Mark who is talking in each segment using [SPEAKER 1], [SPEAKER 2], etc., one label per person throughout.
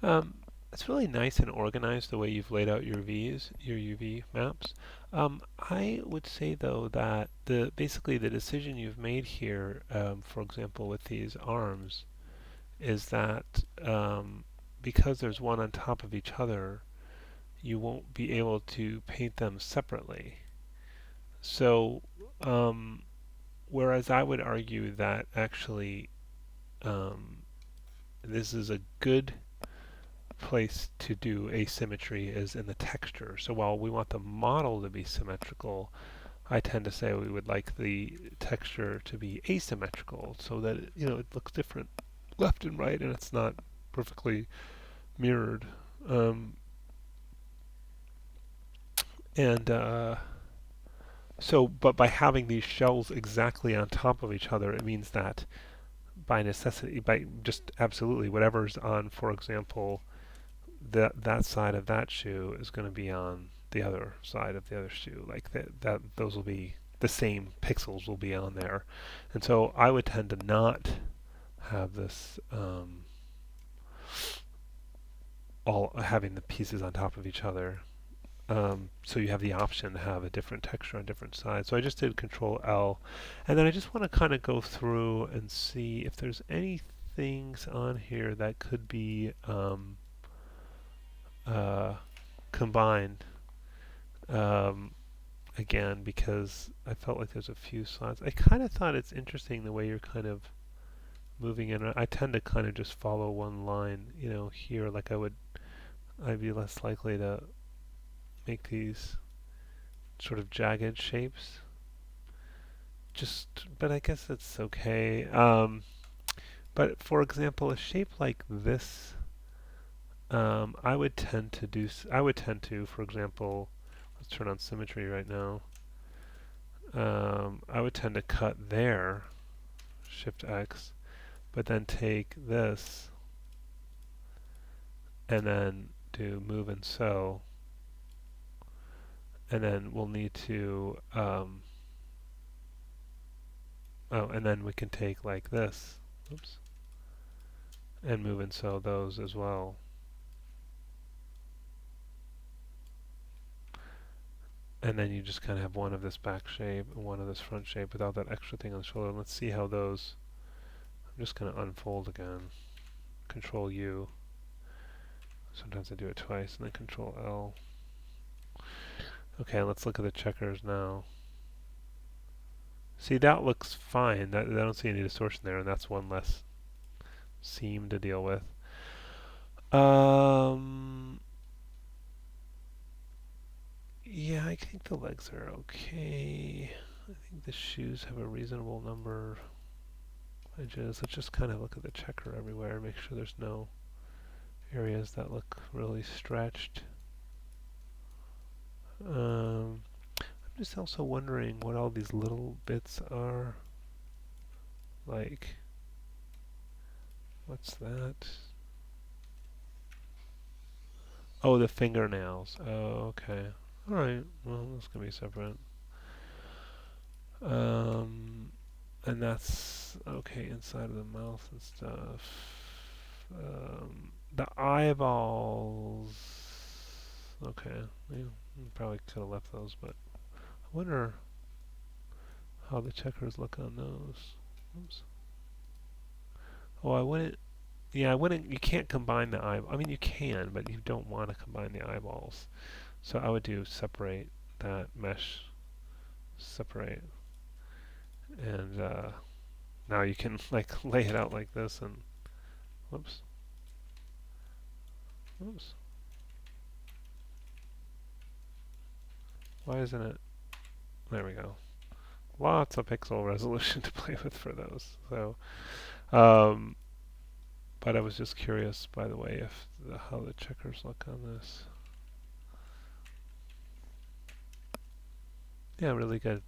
[SPEAKER 1] Um, it's really nice and organized the way you've laid out your your UV maps. I would say though that basically the decision you've made here, for example, with these arms, is that because there's one on top of each other, you won't be able to paint them separately. So, um, whereas I would argue that actually um, this is a good place to do asymmetry is in the texture. So while we want the model to be symmetrical, I tend to say we would like the texture to be asymmetrical so that it looks different left and right and it's not perfectly mirrored. Um, and but by having these shells exactly on top of each other, it means that by necessity, by just absolutely whatever's on, for example, that side of that shoe is going to be on the other side of the other shoe. Like that those will be the same pixels will be on there, and so I would tend to not have this all having the pieces on top of each other. So you have the option to have a different texture on different sides. So I just did Control L, and then I just want to kind of go through and see if there's any things on here that could be uh, combined. Um, Again, because I felt like there's a few slots. I kind of thought it's interesting the way you're kind of moving in. I tend to kind of just follow one line, here. Like I'd be less likely to make these sort of jagged shapes. But I guess it's okay. But for example, a shape like this, I would tend to, for example, let's turn on symmetry right now. I would tend to cut there, Shift X, but then take this and then do move and sew, and then we'll need to and then we can take like this, oops, and move and sew those as well. And then you just kind of have one of this back shape and one of this front shape without that extra thing on the shoulder. Let's see how those. I'm just going to unfold again. Control U. Sometimes I do it twice, and then Control L. Okay, let's look at the checkers now. See, that looks fine. I don't see any distortion there, and that's one less seam to deal with. Um, yeah, I think the legs are okay. I think the shoes have a reasonable number of edges. Let's just kind of look at the checker everywhere, make sure there's no areas that look really stretched. I'm just also wondering what all these little bits are. Like, what's that? Oh, the fingernails. Oh, okay. Alright, well, that's gonna be separate. Um, and that's okay inside of the mouth and stuff. The eyeballs. Okay, yeah, probably could have left those, but I wonder how the checkers look on those. Oops. Oh, I wouldn't. Yeah, I wouldn't. You can't combine the eye. I mean, you can, but you don't want to combine the eyeballs. So I would do separate that mesh, separate, and now you can like lay it out like this and whoops, whoops. Why isn't it? There we go. Lots of pixel resolution to play with for those. So, um, but I was just curious, by the way, if how the checkers look on this. Yeah, really good.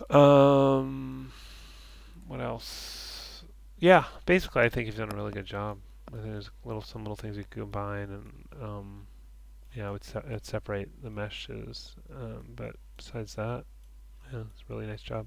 [SPEAKER 1] Um, what else? Yeah, basically, I think you've done a really good job. I think there's some little things you could combine, and yeah, I'd separate the meshes. But besides that, yeah, it's a really nice job.